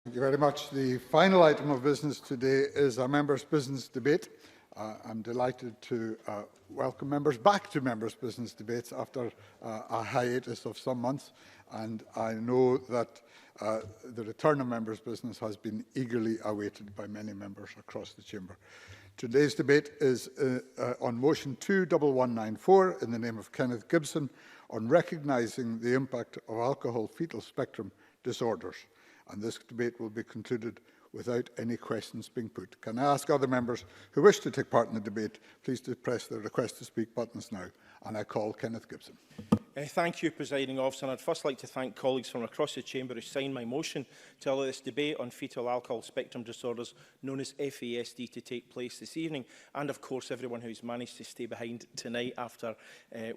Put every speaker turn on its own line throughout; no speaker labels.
Thank you very much. The final item of business today is a members' business debate. I'm delighted to welcome members back to members' business debates after a hiatus of some months, and I know that the return of members' business has been eagerly awaited by many members across the chamber. Today's debate is on motion 21194 in the name of Kenneth Gibson on recognising the impact of alcohol fetal spectrum disorders. And this debate will be concluded without any questions being put. Can I ask other members who wish to take part in the debate, please to press the request to speak buttons now. And I call Kenneth Gibson.
Thank you, Presiding Officer. And I'd first like to thank colleagues from across the chamber who signed my motion to allow this debate on fetal alcohol spectrum disorders, known as FASD, to take place this evening. And of course, everyone who's managed to stay behind tonight after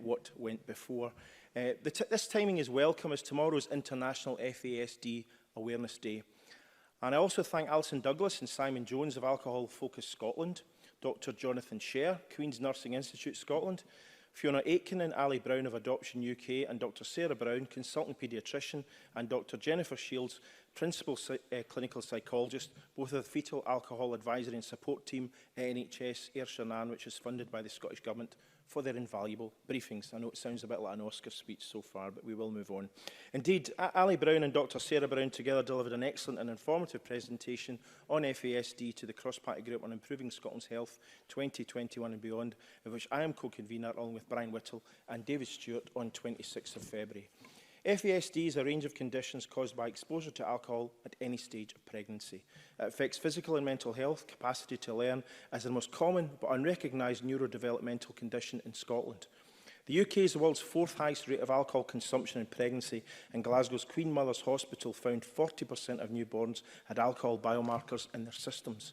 what went before. This timing is welcome as tomorrow's International FASD Awareness Day. And I also thank Alison Douglas and Simon Jones of Alcohol Focus Scotland, Dr Jonathan Sher, Queen's Nursing Institute Scotland, Fiona Aitken and Ali Brown of Adoption UK, and Dr Sarah Brown, Consultant Paediatrician, and Dr Jennifer Shields, Principal Clinical Psychologist, both of the Fetal Alcohol Advisory and Support Team at NHS Ayrshire Nan, which is funded by the Scottish Government, for their invaluable briefings. I know it sounds a bit like an Oscar speech so far, but we will move on. Indeed, Ali Brown and Dr Sarah Brown together delivered an excellent and informative presentation on FASD to the Cross-Party Group on Improving Scotland's Health 2021 and beyond, of which I am co-convener along with Brian Whittle and David Stewart on 26th of February. FASD is a range of conditions caused by exposure to alcohol at any stage of pregnancy. It affects physical and mental health, capacity to learn, as the most common but unrecognised neurodevelopmental condition in Scotland. The UK is the world's fourth highest rate of alcohol consumption in pregnancy, and Glasgow's Queen Mother's Hospital found 40% of newborns had alcohol biomarkers in their systems.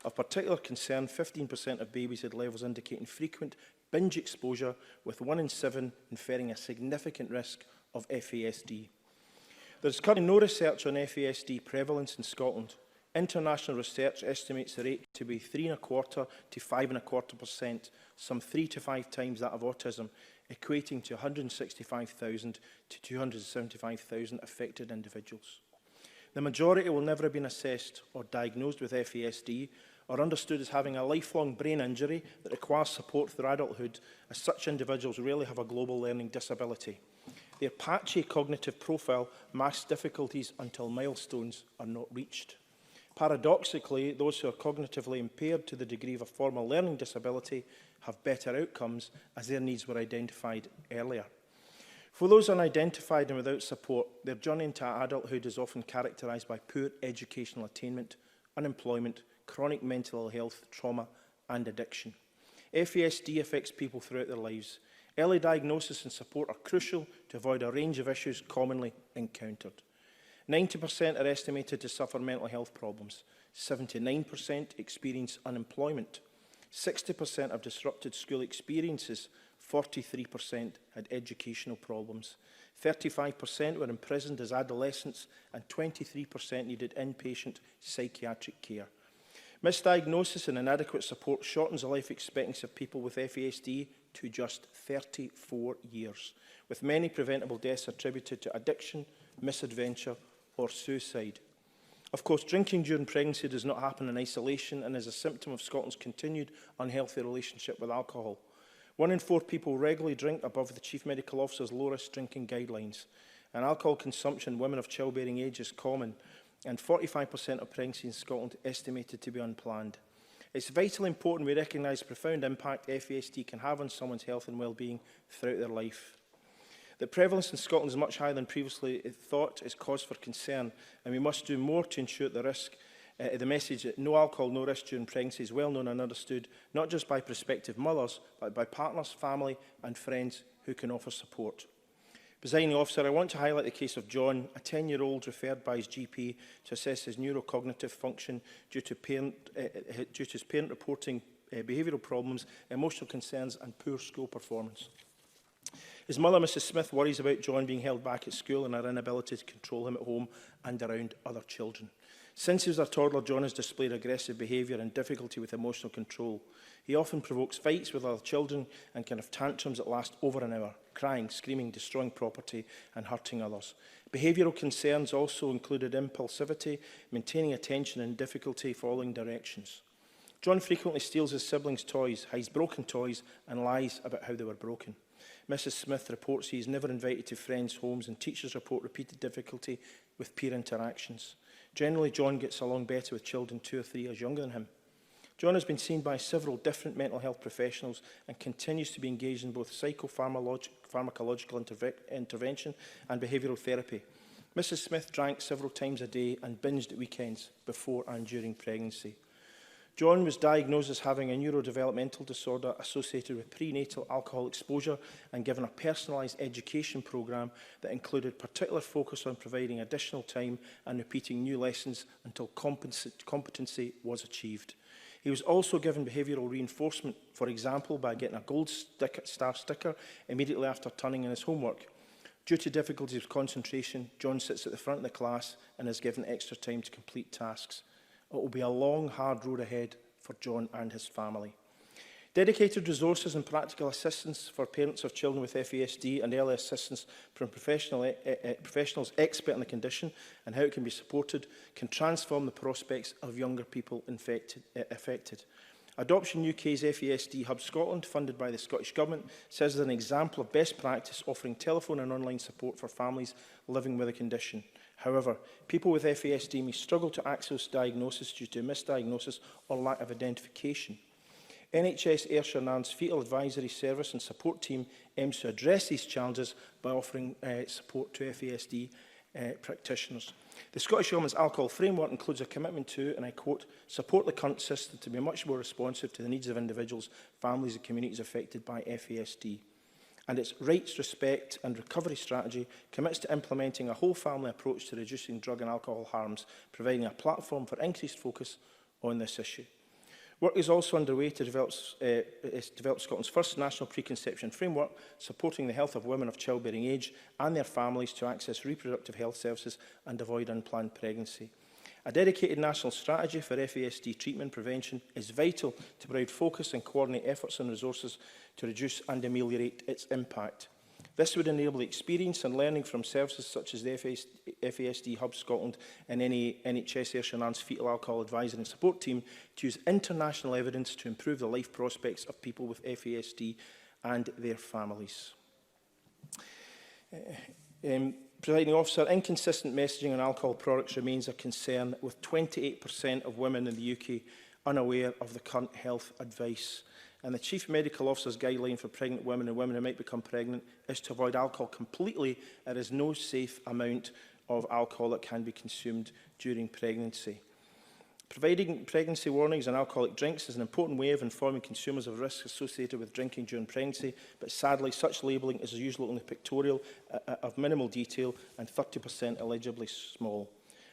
Of particular concern, 15% of babies had levels indicating frequent binge exposure, with 1 in 7 inferring a significant risk of FASD. There is currently no research on FASD prevalence in Scotland. International research estimates the rate to be 3.25% to 5.25%, some 3 to 5 times that of autism, equating to 165,000 to 275,000 affected individuals. The majority will never have been assessed or diagnosed with FASD or understood as having a lifelong brain injury that requires support through adulthood, as such individuals rarely have a global learning disability. Their patchy cognitive profile masks difficulties until milestones are not reached. Paradoxically, those who are cognitively impaired to the degree of a formal learning disability have better outcomes, as their needs were identified earlier. For those unidentified and without support, their journey into adulthood is often characterised by poor educational attainment, unemployment, chronic mental health, trauma and addiction. FASD affects people throughout their lives. Early diagnosis and support are crucial to avoid a range of issues commonly encountered. 90% are estimated to suffer mental health problems. 79% experience unemployment. 60% have disrupted school experiences. 43% had educational problems. 35% were imprisoned as adolescents, and 23% needed inpatient psychiatric care. Misdiagnosis and inadequate support shortens the life expectancy of people with FASD to just 34 years, with many preventable deaths attributed to addiction, misadventure or suicide. Of course, drinking during pregnancy does not happen in isolation and is a symptom of Scotland's continued unhealthy relationship with alcohol. 1 in 4 people regularly drink above the Chief Medical Officer's low-risk drinking guidelines, and alcohol consumption in women of childbearing age is common, and 45% of pregnancy in Scotland estimated to be unplanned. It's vitally important we recognise the profound impact FASD can have on someone's health and well-being throughout their life. The prevalence in Scotland is much higher than previously thought is cause for concern, and we must do more to ensure the risk. The message that no alcohol, no risk during pregnancy is well known and understood, not just by prospective mothers, but by partners, family and friends who can offer support. Presiding Officer, I want to highlight the case of John, a 10-year-old referred by his GP to assess his neurocognitive function due to his parent reporting behavioural problems, emotional concerns and poor school performance. His mother, Mrs Smith, worries about John being held back at school and her inability to control him at home and around other children. Since he was a toddler, John has displayed aggressive behaviour and difficulty with emotional control. He often provokes fights with other children and can have tantrums that last over an hour, crying, screaming, destroying property and hurting others. Behavioural concerns also included impulsivity, maintaining attention and difficulty following directions. John frequently steals his siblings' toys, hides broken toys and lies about how they were broken. Mrs Smith reports he is never invited to friends' homes, and teachers report repeated difficulty with peer interactions. Generally, John gets along better with children 2 or 3 years younger than him. John has been seen by several different mental health professionals and continues to be engaged in both pharmacological intervention and behavioural therapy. Mrs Smith drank several times a day and binged at weekends before and during pregnancy. John was diagnosed as having a neurodevelopmental disorder associated with prenatal alcohol exposure and given a personalised education programme that included particular focus on providing additional time and repeating new lessons until competency was achieved. He was also given behavioural reinforcement, for example, by getting a gold star sticker immediately after turning in his homework. Due to difficulties with concentration, John sits at the front of the class and is given extra time to complete tasks. It will be a long, hard road ahead for John and his family. Dedicated resources and practical assistance for parents of children with FASD and early assistance from professionals expert in the condition and how it can be supported can transform the prospects of younger people affected. Adoption UK's FASD Hub Scotland, funded by the Scottish Government, says as an example of best practice offering telephone and online support for families living with a condition. However, people with FASD may struggle to access diagnosis due to misdiagnosis or lack of identification. NHS Ayrshire Nan's Foetal Advisory Service and Support Team aims to address these challenges by offering support to FASD practitioners. The Scottish Government's alcohol framework includes a commitment to, and I quote, support the current system to be much more responsive to the needs of individuals, families and communities affected by FASD. And its Rights, Respect and Recovery Strategy commits to implementing a whole-family approach to reducing drug and alcohol harms, providing a platform for increased focus on this issue. Work is also underway to develop Scotland's first national preconception framework, supporting the health of women of childbearing age and their families to access reproductive health services and avoid unplanned pregnancy. A dedicated national strategy for FASD treatment prevention is vital to provide focus and coordinate efforts and resources to reduce and ameliorate its impact. This would enable experience and learning from services such as the FASD Hub Scotland and any NHS Ayrshire Nan's Foetal Alcohol Advisory and Support Team to use international evidence to improve the life prospects of people with FASD and their families. Presiding Officer, inconsistent messaging on alcohol products remains a concern, with 28% of women in the UK unaware of the current health advice. And the Chief Medical Officer's guideline for pregnant women and women who might become pregnant is to avoid alcohol completely. There is no safe amount of alcohol that can be consumed during pregnancy. Providing pregnancy warnings on alcoholic drinks is an important way of informing consumers of risks associated with drinking during pregnancy, but sadly such labelling is usually only pictorial, of minimal detail and 30% illegibly small.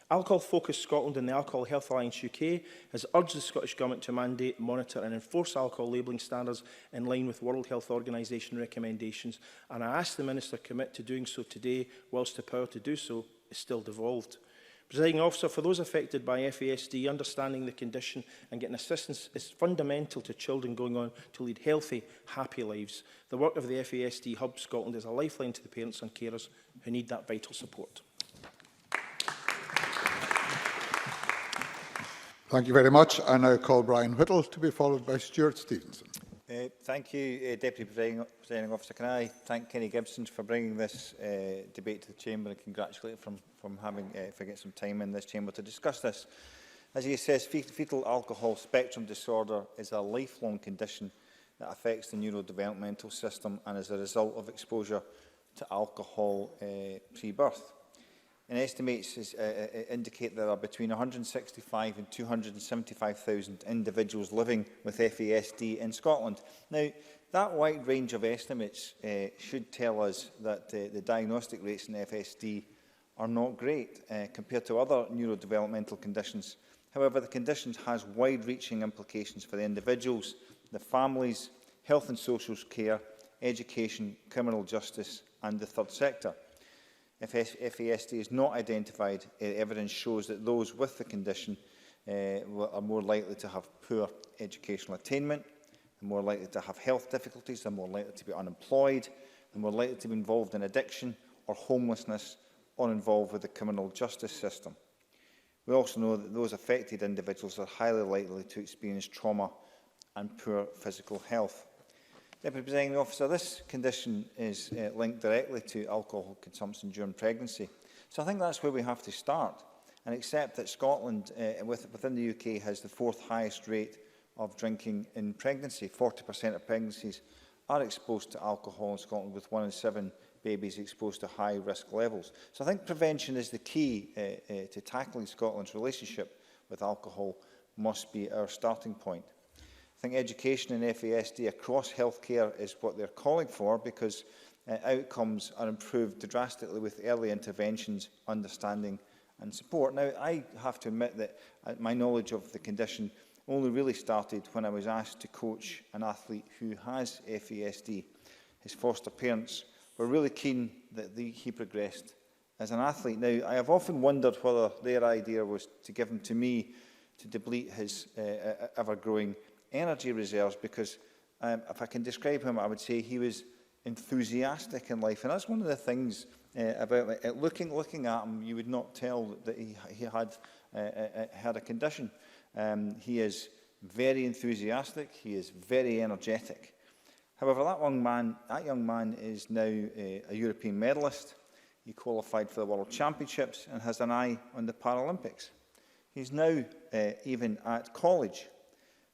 Alcohol Focus Scotland and the Alcohol Health Alliance UK has urged the Scottish Government to mandate, monitor and enforce alcohol labelling standards in line with World Health Organisation recommendations, and I ask the Minister to commit to doing so today, whilst the power to do so is still devolved. Presiding Officer, for those affected by FASD, understanding the condition and getting assistance is fundamental to children going on to lead healthy, happy lives. The work of the FASD Hub Scotland is a lifeline to the parents and carers who need that vital support.
Thank you very much. I now call Brian Whittle to be followed by Stuart Stevenson.
Thank you, Deputy Presiding Officer. Can I thank Kenny Gibson for bringing this debate to the Chamber and congratulate him from having for getting some time in this Chamber to discuss this. As he says, fetal alcohol spectrum disorder is a lifelong condition that affects the neurodevelopmental system and is a result of exposure to alcohol pre-birth. And estimates indicate there are between 165 and 275,000 individuals living with FASD in Scotland. Now, that wide range of estimates should tell us that the diagnostic rates in FASD are not great compared to other neurodevelopmental conditions. However, the condition has wide-reaching implications for the individuals, the families, health and social care, education, criminal justice and the third sector. If FASD is not identified, evidence shows that those with the condition are more likely to have poor educational attainment, they're more likely to have health difficulties, they're more likely to be unemployed, they're more likely to be involved in addiction or homelessness, or involved with the criminal justice system. We also know that those affected individuals are highly likely to experience trauma and poor physical health. Deputy Presiding Officer, this condition is linked directly to alcohol consumption during pregnancy. So I think that's where we have to start, and accept that Scotland, within the UK, has the 4th highest rate of drinking in pregnancy. 40% of pregnancies are exposed to alcohol in Scotland, with 1 in 7 babies exposed to high risk levels. So I think prevention is the key to tackling Scotland's relationship with alcohol, must be our starting point. I think education in FASD across healthcare is what they're calling for, because outcomes are improved drastically with early interventions, understanding and support. Now, I have to admit that my knowledge of the condition only really started when I was asked to coach an athlete who has FASD. His foster parents were really keen that he progressed as an athlete. Now, I have often wondered whether their idea was to give him to me to deplete his ever-growing energy reserves, because if I can describe him, I would say he was enthusiastic in life. And that's one of the things about looking at him, you would not tell that he had a condition. He is very enthusiastic, he is very energetic. However, that young man is now a European medalist. He qualified for the World Championships and has an eye on the Paralympics. He's now even at college.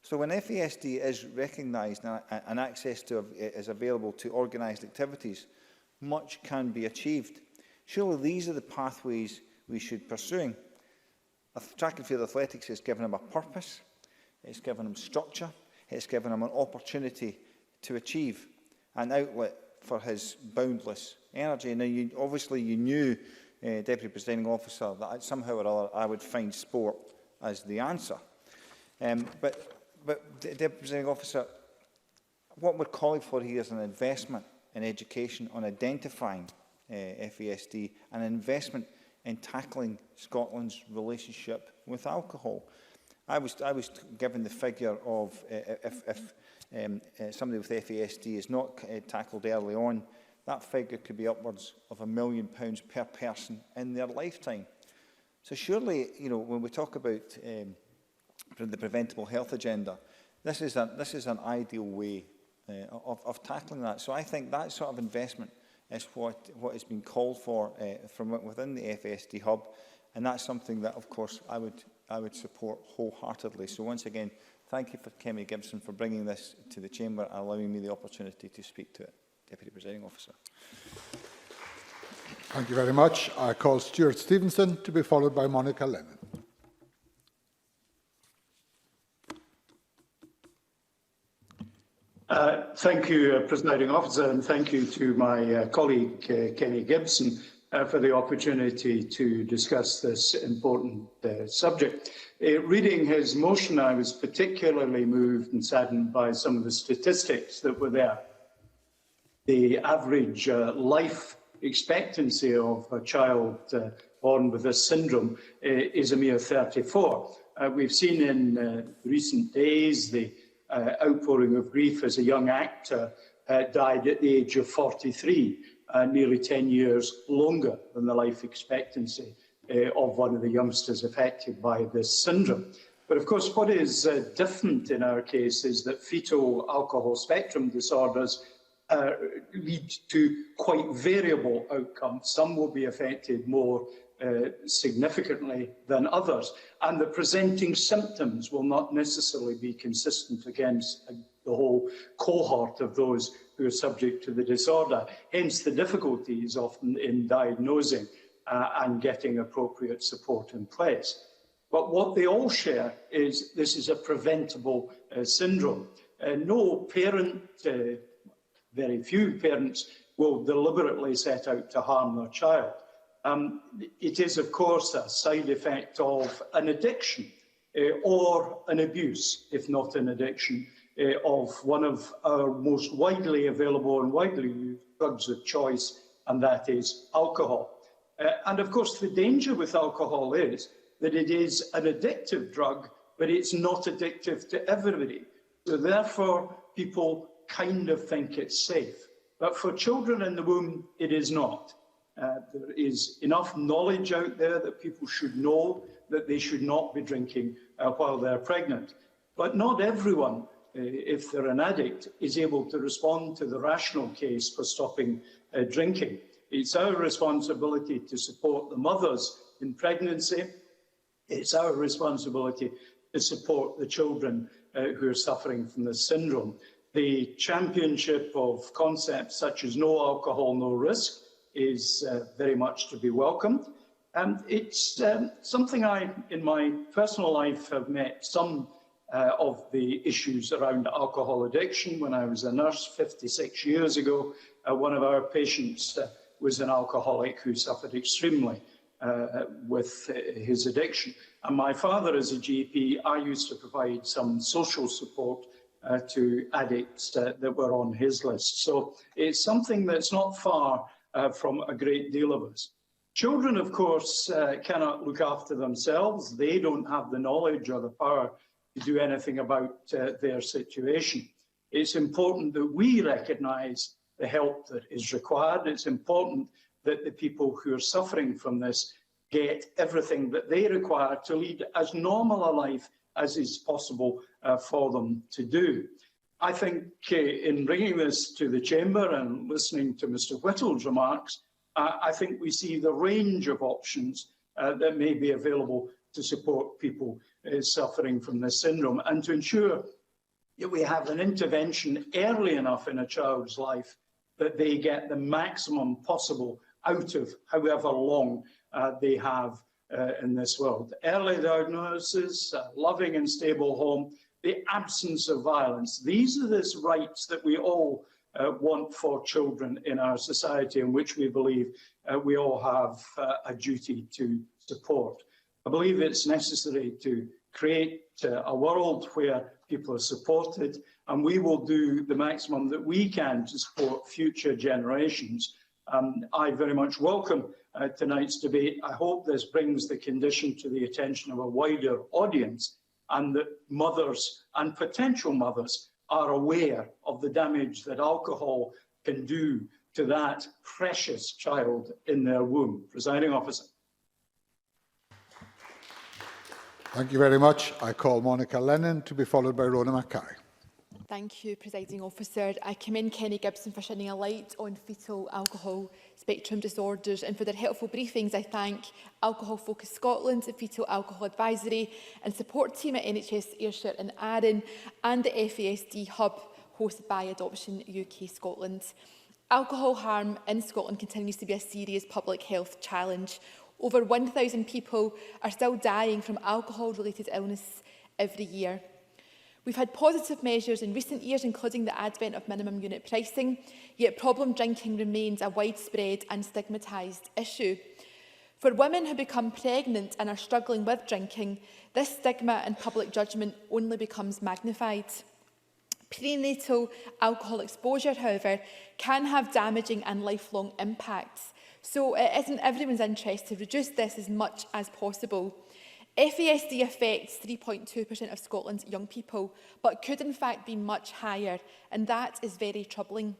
So when FASD is recognised and access to is available to organised activities, much can be achieved. Surely these are the pathways we should be pursuing. Track and field athletics has given him a purpose, it's given him structure, it's given him an opportunity to achieve an outlet for his boundless energy. Now, obviously you knew, Deputy Presiding Officer, that somehow or other I would find sport as the answer. But Deputy Presiding Officer, what we're calling for here is an investment in education on identifying FASD, and an investment in tackling Scotland's relationship with alcohol. I was given the figure of if somebody with FASD is not tackled early on, that figure could be upwards of £1 million per person in their lifetime. So surely, when we talk about the preventable health agenda, this is an ideal way of tackling that. So I think that sort of investment is what has been called for from within the FASD hub, and that's something that, of course, I would support wholeheartedly. So once again, thank you for Kemi Gibson for bringing this to the Chamber and allowing me the opportunity to speak to it. Deputy Presiding Officer.
Thank you very much. I call Stuart Stevenson, to be followed by Monica Lennon.
Thank you, Presiding Officer, and thank you to my colleague, Kenny Gibson, for the opportunity to discuss this important subject. Reading his motion, I was particularly moved and saddened by some of the statistics that were there. The average life expectancy of a child born with this syndrome is a mere 34. We've seen in recent days the outpouring of grief as a young actor died at the age of 43, nearly 10 years longer than the life expectancy of one of the youngsters affected by this syndrome. But of course, what is different in our case is that fetal alcohol spectrum disorders lead to quite variable outcomes. Some will be affected more significantly than others, and the presenting symptoms will not necessarily be consistent against the whole cohort of those who are subject to the disorder. Hence the difficulties often in diagnosing and getting appropriate support in place. But what they all share is this is a preventable syndrome. No parent, very few parents, will deliberately set out to harm their child. It is, of course, a side effect of an addiction or an abuse, if not an addiction, of one of our most widely available and widely used drugs of choice, and that is alcohol. And of course, the danger with alcohol is that it is an addictive drug, but it's not addictive to everybody. So therefore, people kind of think it's safe. But for children in the womb, it is not. There is enough knowledge out there that people should know that they should not be drinking while they're pregnant. But not everyone, if they're an addict, is able to respond to the rational case for stopping drinking. It's our responsibility to support the mothers in pregnancy. It's our responsibility to support the children who are suffering from this syndrome. The championship of concepts such as no alcohol, no risk is very much to be welcomed. And it's something in my personal life, have met some of the issues around alcohol addiction. When I was a nurse 56 years ago, one of our patients was an alcoholic who suffered extremely with his addiction. And my father, as a GP, I used to provide some social support to addicts that were on his list. So it's something that's not far from a great deal of us. Children, of course, cannot look after themselves. They don't have the knowledge or the power to do anything about their situation. It's important that we recognise the help that is required. It's important that the people who are suffering from this get everything that they require to lead as normal a life as is possible for them to do. I think in bringing this to the Chamber and listening to Mr Whittle's remarks, I think we see the range of options that may be available to support people suffering from this syndrome, and to ensure that we have an intervention early enough in a child's life that they get the maximum possible out of however long they have in this world. Early diagnosis, loving and stable home, the absence of violence. These are the rights that we all want for children in our society, and which we believe we all have a duty to support. I believe it's necessary to create a world where people are supported, and we will do the maximum that we can to support future generations. I very much welcome tonight's debate. I hope this brings the condition to the attention of a wider audience, and that mothers and potential mothers are aware of the damage that alcohol can do to that precious child in their womb. Presiding Officer.
Thank you very much. I call Monica Lennon to be followed by Rona Mackay.
Thank you, Presiding Officer. I commend Kenny Gibson for shining a light on fetal alcohol spectrum disorders, and for their helpful briefings. I thank Alcohol Focus Scotland, the Fetal Alcohol Advisory and Support Team at NHS Ayrshire and Arran, and the FASD Hub hosted by Adoption UK Scotland. Alcohol harm in Scotland continues to be a serious public health challenge. Over 1,000 people are still dying from alcohol-related illness every year. We've had positive measures in recent years, including the advent of minimum unit pricing, yet problem drinking remains a widespread and stigmatised issue. For women who become pregnant and are struggling with drinking, this stigma and public judgment only becomes magnified. Prenatal alcohol exposure, however, can have damaging and lifelong impacts, so it is in everyone's interest to reduce this as much as possible. FASD affects 3.2% of Scotland's young people, but could in fact be much higher, and that is very troubling.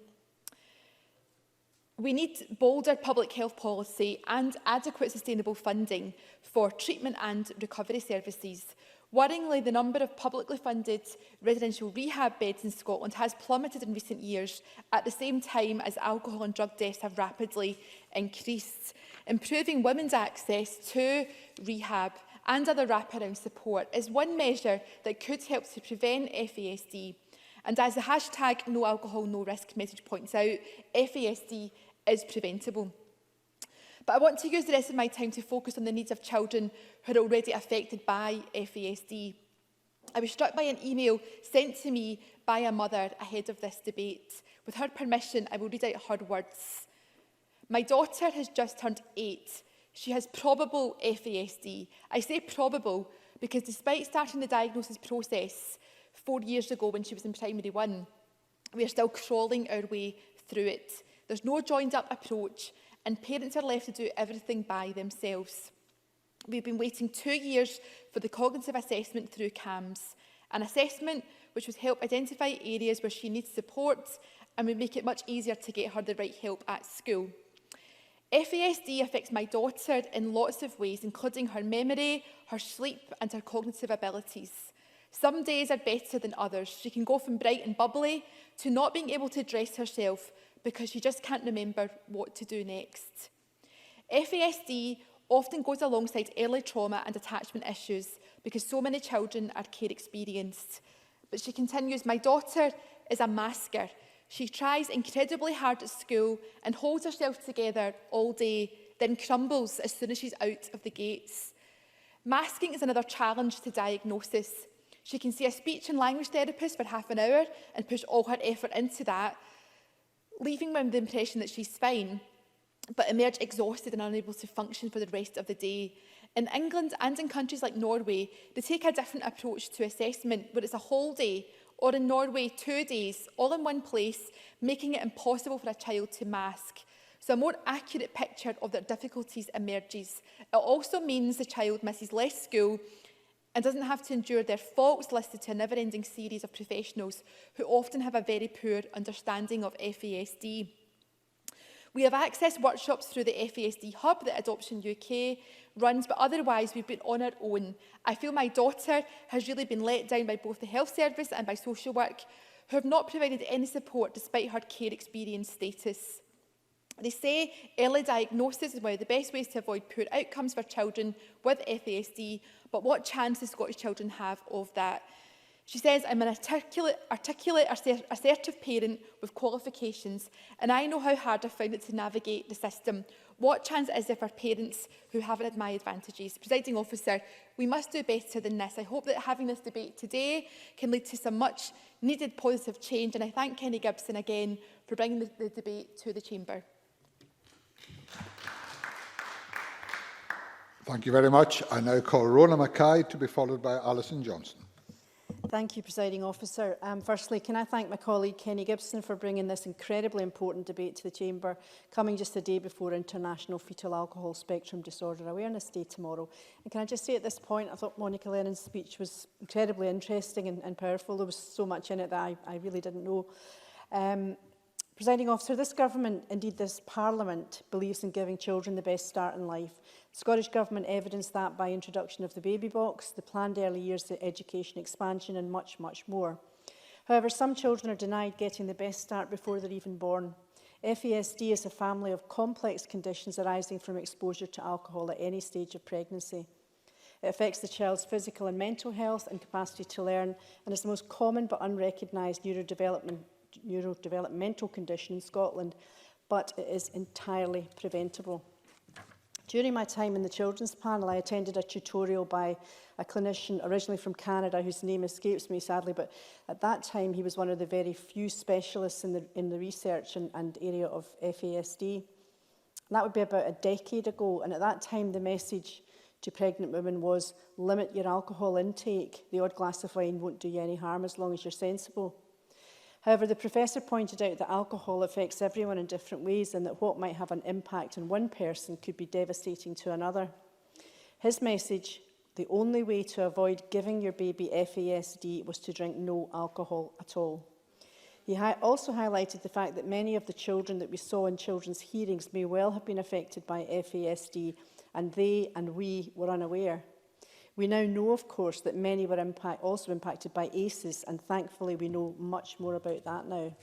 We need bolder public health policy and adequate sustainable funding for treatment and recovery services. Worryingly, the number of publicly funded residential rehab beds in Scotland has plummeted in recent years, at the same time as alcohol and drug deaths have rapidly increased. Improving women's access to rehab and other wraparound support is one measure that could help to prevent FASD. And as the hashtag No Alcohol, No Risk message points out, FASD is preventable. But I want to use the rest of my time to focus on the needs of children who are already affected by FASD. I was struck by an email sent to me by a mother ahead of this debate. With her permission, I will read out her words. My daughter has just turned 8. She has probable FASD. I say probable because despite starting the diagnosis process 4 years ago when she was in primary 1, we are still crawling our way through it. There's no joined-up approach, and parents are left to do everything by themselves. We've been waiting 2 years for the cognitive assessment through CAMS, an assessment which would help identify areas where she needs support and would make it much easier to get her the right help at school. FASD affects my daughter in lots of ways, including her memory, her sleep and her cognitive abilities. Some days are better than others. She can go from bright and bubbly to not being able to dress herself because she just can't remember what to do next. FASD often goes alongside early trauma and attachment issues because so many children are care experienced. But she continues, my daughter is a masker. She tries incredibly hard at school and holds herself together all day, then crumbles as soon as she's out of the gates. Masking is another challenge to diagnosis. She can see a speech and language therapist for half an hour and push all her effort into that, leaving them with the impression that she's fine, but emerge exhausted and unable to function for the rest of the day. In England and in countries like Norway, they take a different approach to assessment, where it's a whole day, or in Norway, 2 days, all in one place, making it impossible for a child to mask. So a more accurate picture of their difficulties emerges. It also means the child misses less school and doesn't have to endure their faults listed to a never-ending series of professionals who often have a very poor understanding of FASD. We have accessed workshops through the FASD Hub that Adoption UK runs, but otherwise we've been on our own. I feel my daughter has really been let down by both the health service and by social work, who have not provided any support despite her care experience status. They say early diagnosis is one of the best ways to avoid poor outcomes for children with FASD, but what chance do Scottish children have of that? She says, I'm an articulate, assertive parent with qualifications, and I know how hard I found it to navigate the system. What chance is there for parents who haven't had my advantages? Presiding officer, we must do better than this. I hope that having this debate today can lead to some much needed positive change, and I thank Kenny Gibson again for bringing the debate to the Chamber.
Thank you very much. I now call Rona Mackay to be followed by Alison Johnson.
Thank you, Presiding Officer. Firstly, can I thank my colleague Kenny Gibson for bringing this incredibly important debate to the Chamber, coming just a day before International Fetal Alcohol Spectrum Disorder Awareness Day tomorrow. And can I just say at this point, I thought Monica Lennon's speech was incredibly interesting and powerful. There was so much in it that I really didn't know. Presiding Officer, this Government, indeed this Parliament, believes in giving children the best start in life. The Scottish Government evidenced that by introduction of the baby box, the planned early years education expansion and much, much more. However, some children are denied getting the best start before they're even born. FASD is a family of complex conditions arising from exposure to alcohol at any stage of pregnancy. It affects the child's physical and mental health and capacity to learn, and is the most common but unrecognised neurodevelopmental condition in Scotland, but it is entirely preventable. During my time in the Children's Panel, I attended a tutorial by a clinician originally from Canada, whose name escapes me sadly, but at that time he was one of the very few specialists in the research and area of FASD. And that would be about a decade ago, and at that time the message to pregnant women was, limit your alcohol intake. The odd glass of wine won't do you any harm as long as you're sensible. However, the professor pointed out that alcohol affects everyone in different ways and that what might have an impact on one person could be devastating to another. His message, the only way to avoid giving your baby FASD was to drink no alcohol at all. He also highlighted the fact that many of the children that we saw in children's hearings may well have been affected by FASD, and they and we were unaware. We now know, of course, that many were also impacted by ACEs, and thankfully we know much more about that now.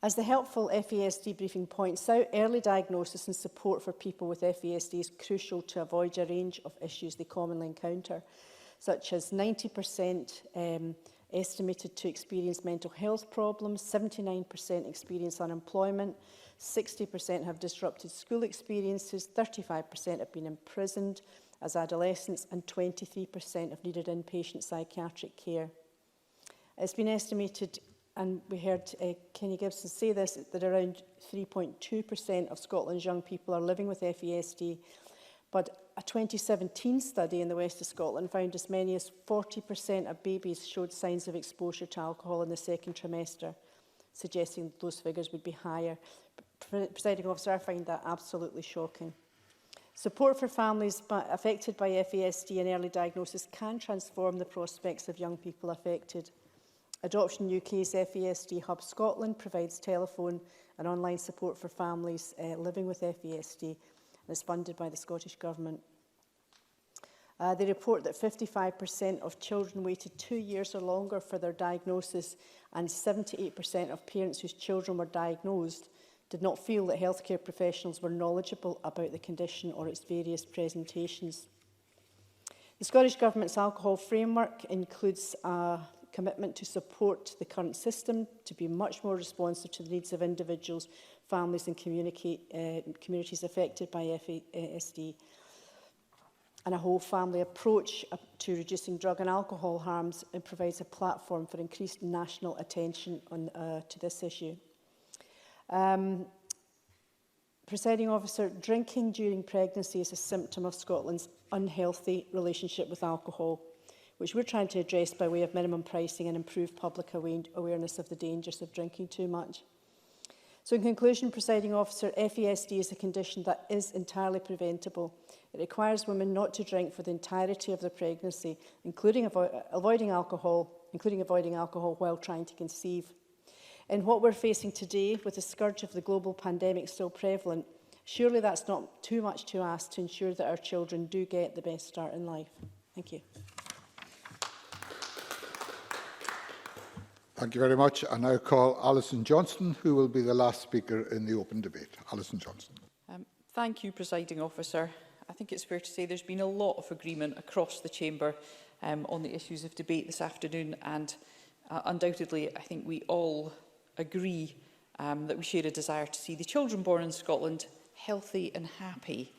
As the helpful FASD briefing points out, early diagnosis and support for people with FASD is crucial to avoid a range of issues they commonly encounter, such as 90% estimated to experience mental health problems, 79% experience unemployment, 60% have disrupted school experiences, 35% have been imprisoned as adolescents, and 23% have needed inpatient psychiatric care. It's been estimated, and we heard Kenny Gibson say this, that around 3.2% of Scotland's young people are living with FASD, but a 2017 study in the west of Scotland found as many as 40% of babies showed signs of exposure to alcohol in the second trimester. suggesting that those figures would be higher. Presiding Officer, I find that absolutely shocking. Support for families affected by FASD and early diagnosis can transform the prospects of young people affected. Adoption UK's FASD Hub Scotland provides telephone and online support for families living with FASD and is funded by the Scottish Government. They report that 55% of children waited 2 years or longer for their diagnosis, and 78% of parents whose children were diagnosed did not feel that healthcare professionals were knowledgeable about the condition or its various presentations. The Scottish Government's alcohol framework includes a commitment to support the current system to be much more responsive to the needs of individuals, families and communities affected by FASD, and a whole family approach to reducing drug and alcohol harms, and provides a platform for increased national attention to this issue. Presiding Officer, drinking during pregnancy is a symptom of Scotland's unhealthy relationship with alcohol, which we're trying to address by way of minimum pricing and improved public awareness of the dangers of drinking too much. So in conclusion, Presiding Officer, FASD is a condition that is entirely preventable. It requires women not to drink for the entirety of their pregnancy, including avoiding alcohol while trying to conceive. In what we're facing today, with the scourge of the global pandemic still prevalent, surely that's not too much to ask to ensure that our children do get the best start in life. Thank you.
Thank you very much. I now call Alison Johnstone, who will be the last speaker in the open debate. Alison Johnstone.
Thank you, Presiding Officer. I think it's fair to say there's been a lot of agreement across the Chamber on the issues of debate this afternoon, and undoubtedly I think we all agree that we share a desire to see the children born in Scotland healthy and happy.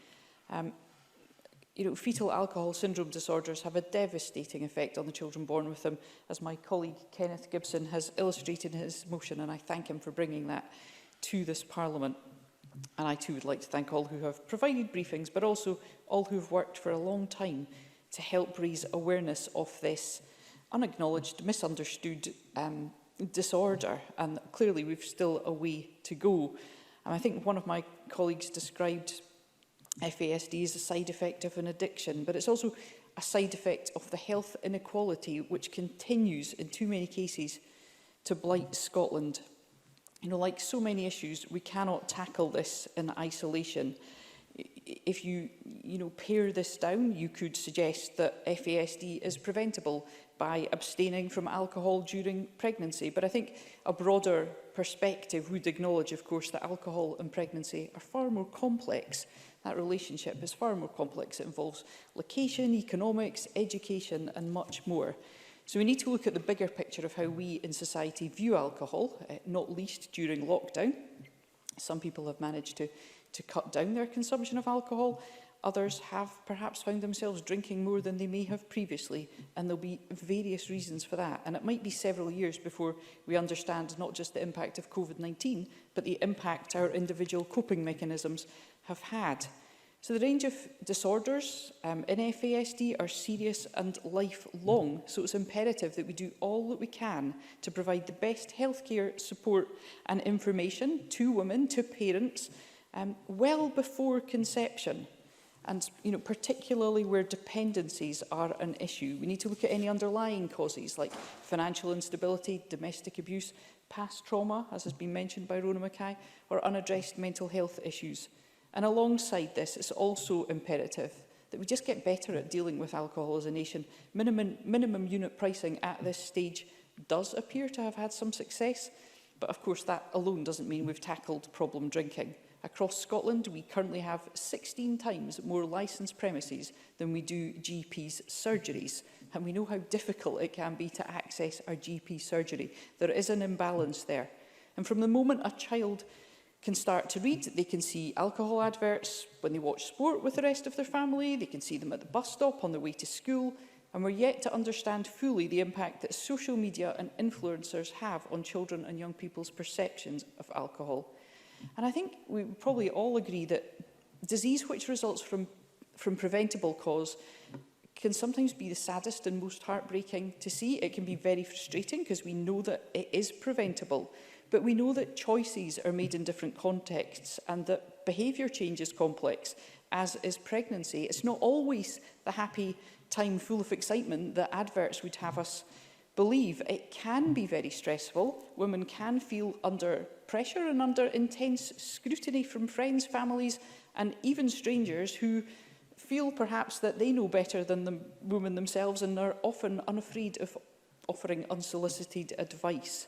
Fetal alcohol syndrome disorders have a devastating effect on the children born with them, as my colleague Kenneth Gibson has illustrated in his motion, and I thank him for bringing that to this Parliament. And I too would like to thank all who have provided briefings, but also all who have worked for a long time to help raise awareness of this unacknowledged, misunderstood disorder. And clearly we've still a way to go. And I think one of my colleagues described FASD as a side effect of an addiction, but it's also a side effect of the health inequality which continues in too many cases to blight Scotland. Like so many issues, we cannot tackle this in isolation. If you pare this down, you could suggest that FASD is preventable by abstaining from alcohol during pregnancy. But I think a broader perspective would acknowledge, of course, that alcohol and pregnancy are far more complex. That relationship is far more complex. It involves location, economics, education, and much more. So we need to look at the bigger picture of how we in society view alcohol, not least during lockdown. Some people have managed to cut down their consumption of alcohol. Others have perhaps found themselves drinking more than they may have previously, and there'll be various reasons for that. And it might be several years before we understand not just the impact of COVID-19, but the impact our individual coping mechanisms have had. So the range of disorders in FASD are serious and lifelong, so it's imperative that we do all that we can to provide the best healthcare support and information to women, to parents, well before conception. And particularly where dependencies are an issue. We need to look at any underlying causes like financial instability, domestic abuse, past trauma, as has been mentioned by Rona Mackay, or unaddressed mental health issues. And alongside this, it's also imperative that we just get better at dealing with alcohol as a nation. Minimum unit pricing at this stage does appear to have had some success, but of course that alone doesn't mean we've tackled problem drinking. Across Scotland, we currently have 16 times more licensed premises than we do GPs' surgeries. And we know how difficult it can be to access our GP surgery. There is an imbalance there. And from the moment a child can start to read, they can see alcohol adverts when they watch sport with the rest of their family, they can see them at the bus stop on their way to school, and we're yet to understand fully the impact that social media and influencers have on children and young people's perceptions of alcohol. And I think we probably all agree that disease which results from preventable cause can sometimes be the saddest and most heartbreaking to see. It can be very frustrating because we know that it is preventable. But we know that choices are made in different contexts and that behaviour change is complex, as is pregnancy. It's not always the happy time full of excitement that adverts would have us believe. It can be very stressful. Women can feel under pressure and under intense scrutiny from friends, families, and even strangers who feel perhaps that they know better than the women themselves and are often unafraid of offering unsolicited advice.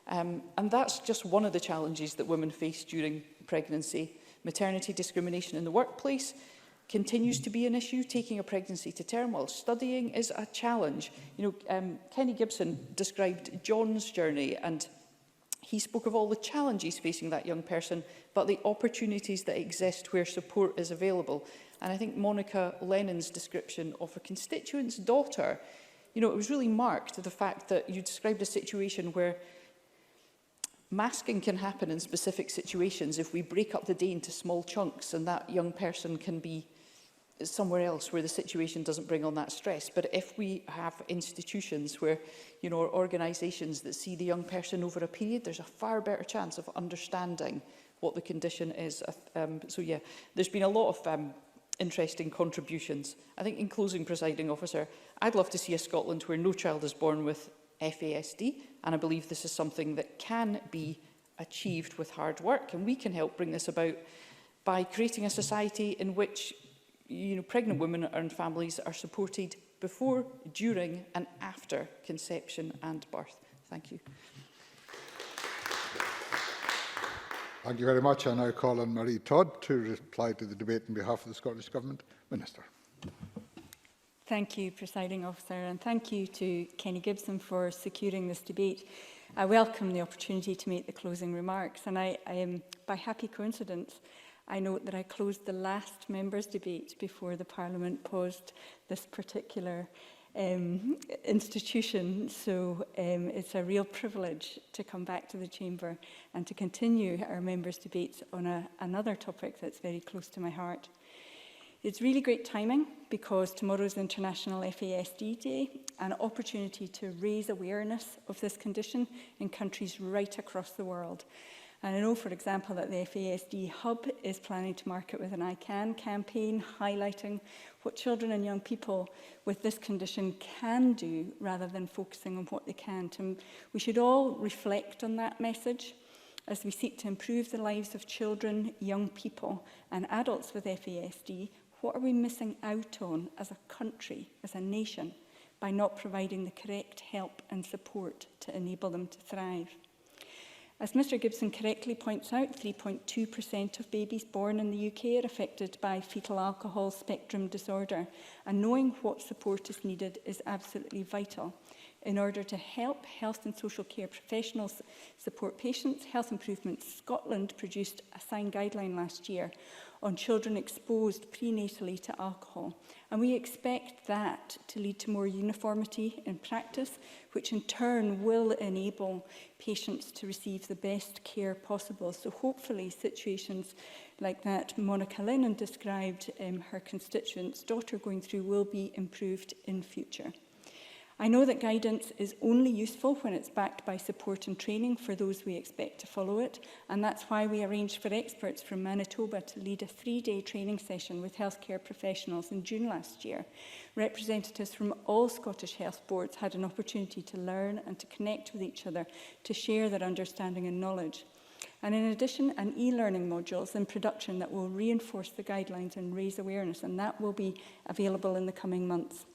And that's just one of the challenges that women face during pregnancy. Maternity discrimination in the workplace continues to be an issue. Taking a pregnancy to term while studying is a challenge. You know, Kenny Gibson described John's journey, and he spoke of all the challenges facing that young person, but the opportunities that exist where support is available. And I think Monica Lennon's description of a constituent's daughter, you know, it was really marked the fact that you described a situation where masking can happen in specific situations if we break up the day into small chunks, and that young person can be somewhere else where the situation doesn't bring on that stress. But if we have institutions where, you know, or organisations that see the young person over a period, there's a far better chance of understanding what the condition is. So yeah, there's been a lot of interesting contributions. I think in closing, Presiding Officer, I'd love to see a Scotland where no child is born with FASD, and I believe this is something that can be achieved with hard work, and we can help bring this about by creating a society in which, you know, pregnant women and families are supported before, during and after conception and birth. Thank you.
Thank you very much. I now call on Marie Todd to reply to the debate on behalf of the Scottish Government. Minister.
Thank you, Presiding Officer, and thank you to Kenny Gibson for securing this debate. I welcome the opportunity to make the closing remarks, and by happy coincidence, I note that I closed the last members' debate before the Parliament paused this particular institution, so it's a real privilege to come back to the Chamber and to continue our members' debates on another topic that's very close to my heart. It's really great timing because tomorrow is International FASD Day, an opportunity to raise awareness of this condition in countries right across the world. And I know, for example, that the FASD Hub is planning to market with an I Can campaign highlighting what children and young people with this condition can do rather than focusing on what they can't. And we should all reflect on that message as we seek to improve the lives of children, young people and adults with FASD. What are we missing out on as a country, as a nation, by not providing the correct help and support to enable them to thrive? As Mr Gibson correctly points out, 3.2% of babies born in the UK are affected by fetal alcohol spectrum disorder, and knowing what support is needed is absolutely vital. In order to help health and social care professionals support patients, Health Improvement Scotland produced a signed guideline last year on children exposed prenatally to alcohol. And we expect that to lead to more uniformity in practice, which in turn will enable patients to receive the best care possible. So hopefully situations like that Monica Lennon described her constituent's daughter going through will be improved in future. I know that guidance is only useful when it's backed by support and training for those we expect to follow it, and that's why we arranged for experts from Manitoba to lead a 3-day training session with healthcare professionals in June last year. Representatives from all Scottish health boards had an opportunity to learn and to connect with each other, to share their understanding and knowledge. And in addition, an e-learning module is in production that will reinforce the guidelines and raise awareness, and that will be available in the coming months.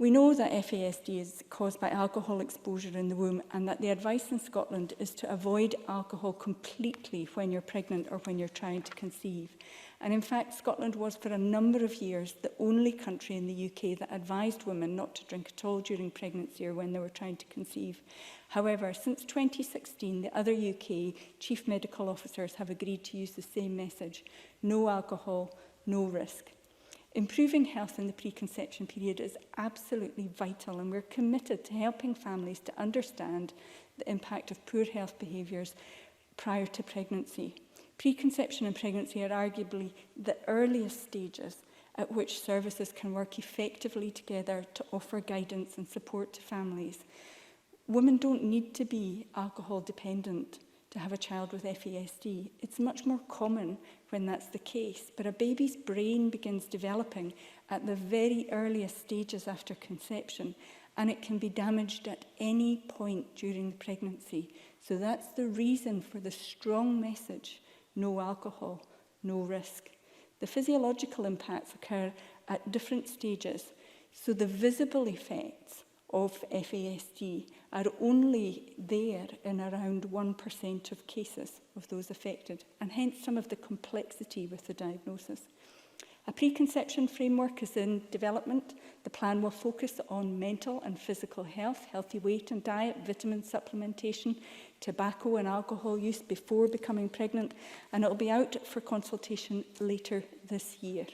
We know that FASD is caused by alcohol exposure in the womb, and that the advice in Scotland is to avoid alcohol completely when you're pregnant or when you're trying to conceive. And in fact, Scotland was for a number of years the only country in the UK that advised women not to drink at all during pregnancy or when they were trying to conceive. However, since 2016, the other UK chief medical officers have agreed to use the same message: no alcohol, no risk. Improving health in the preconception period is absolutely vital, and we're committed to helping families to understand the impact of poor health behaviours prior to pregnancy. Preconception and pregnancy are arguably the earliest stages at which services can work effectively together to offer guidance and support to families. women don't need to be alcohol dependent to have a child with FASD. It's much more common when that's the case, but a baby's brain begins developing at the very earliest stages after conception, and it can be damaged at any point during the pregnancy. So that's the reason for the strong message, no alcohol, no risk. The physiological impacts occur at different stages, so the visible effects of FASD are only there in around 1% of cases of those affected, and hence some of the complexity with the diagnosis. A preconception framework is in development. The plan will focus on mental and physical health, healthy weight and diet, vitamin supplementation, tobacco and alcohol use before becoming pregnant, and it will be out for consultation later this year.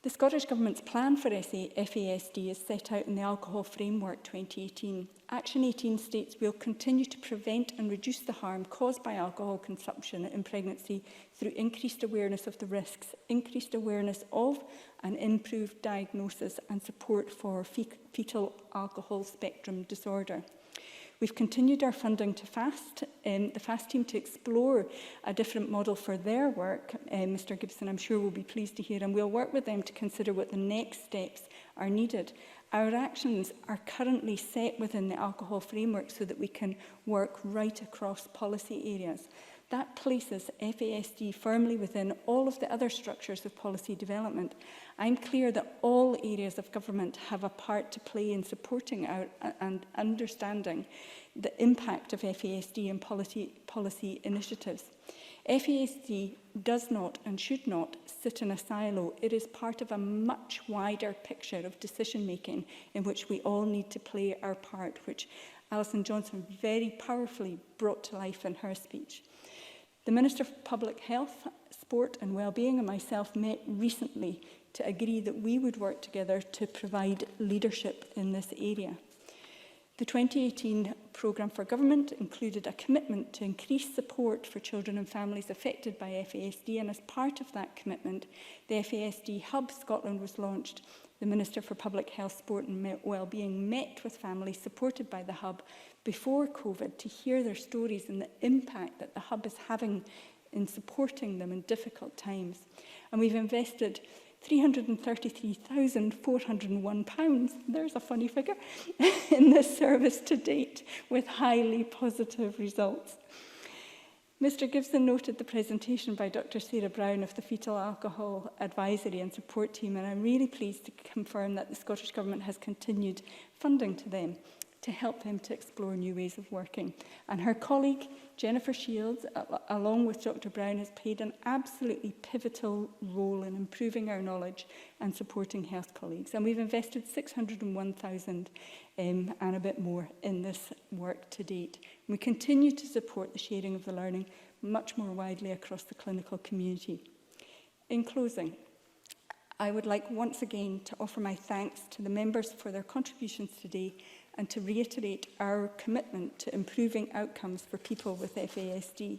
The Scottish Government's plan for FASD is set out in the Alcohol Framework 2018. Action 18 states we'll continue to prevent and reduce the harm caused by alcohol consumption in pregnancy through increased awareness of the risks, increased awareness of and improved diagnosis and support for fetal alcohol spectrum disorder. We've continued our funding to FAST, the FAST team, to explore a different model for their work. Mr Gibson, I'm sure, will be pleased to hear, and we'll work with them to consider what the next steps are needed. Our actions are currently set within the alcohol framework so that we can work right across policy areas. That places FASD firmly within all of the other structures of policy development. I'm clear that all areas of government have a part to play in supporting our and understanding the impact of FASD and policy initiatives. FASD does not and should not sit in a silo. It is part of a much wider picture of decision-making in which we all need to play our part, which Alison Johnson very powerfully brought to life in her speech. The Minister for Public Health, Sport and Wellbeing and myself met recently to agree that we would work together to provide leadership in this area. The 2018 programme for government included a commitment to increase support for children and families affected by FASD, and as part of that commitment, the FASD Hub Scotland was launched. The Minister for Public Health, Sport and Wellbeing met with families supported by the Hub before COVID to hear their stories and the impact that the Hub is having in supporting them in difficult times. And we've invested £333,401, there's a funny figure, in this service to date, with highly positive results. Mr Gibson noted the presentation by Dr Sarah Brown of the Fetal Alcohol Advisory and Support Team, and I'm really pleased to confirm that the Scottish Government has continued funding to them to help them to explore new ways of working. And her colleague, Jennifer Shields, along with Dr Brown, has played an absolutely pivotal role in improving our knowledge and supporting health colleagues. And we've invested £601,000 and a bit more in this work to date. We continue to support the sharing of the learning much more widely across the clinical community. In closing, I would like once again to offer my thanks to the members for their contributions today and to reiterate our commitment to improving outcomes for people with FASD.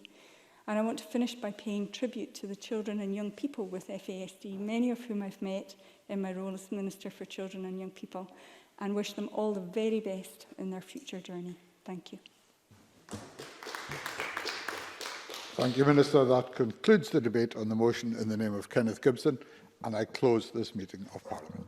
And I want to finish by paying tribute to the children and young people with FASD, many of whom I've met in my role as Minister for Children and Young People, and wish them all the very best in their future journey. Thank you.
Thank you, Minister. That concludes the debate on the motion in the name of Kenneth Gibson, and I close this meeting of Parliament.